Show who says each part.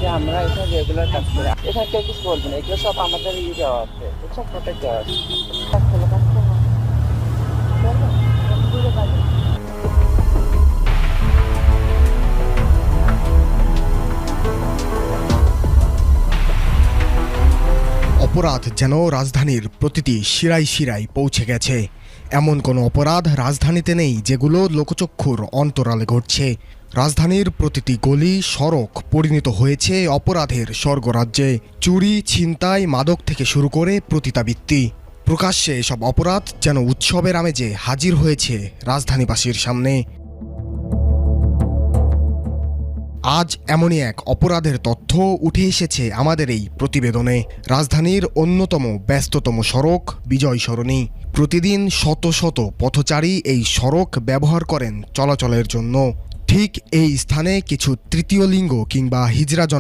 Speaker 1: যে আমরা এখানে রেগুলার কাজ করি, এখানে কেউ কিছু বলবে না, এগুলো সব আমাদের দেওয়া আছে, সব প্রোটেক্ট দেওয়া আছে।
Speaker 2: অপরাধ যেন রাজধানীর প্রতিটি শিরায় শিরায় পৌঁছে গেছে। এমন কোনো অপরাধ রাজধানীতে নেই যেগুলো লোকচক্ষুর অন্তরালে ঘটছে। রাজধানীর প্রতিটি গলি সড়ক পরিণত হয়েছে অপরাধের স্বর্গরাজ্যে। চুরি, ছিনতাই, মাদক থেকে শুরু করে পতিতাবৃত্তি, প্রকাশ্যে এসব অপরাধ যেন উৎসবের আমেজে হাজির হয়েছে রাজধানীবাসীর সামনে। আজ এমনই এক অপরাধের তথ্য উঠে এসেছে আমাদের এই প্রতিবেদনে। রাজধানীর অন্যতম ব্যস্ততম সড়ক বিজয় সরণি। প্রতিদিন শত শত পথচারী এই সড়ক ব্যবহার করেন চলাচলের জন্য। ঠিক এই স্থানে কিছু তৃতীয় লিঙ্গ কিংবা হিজড়া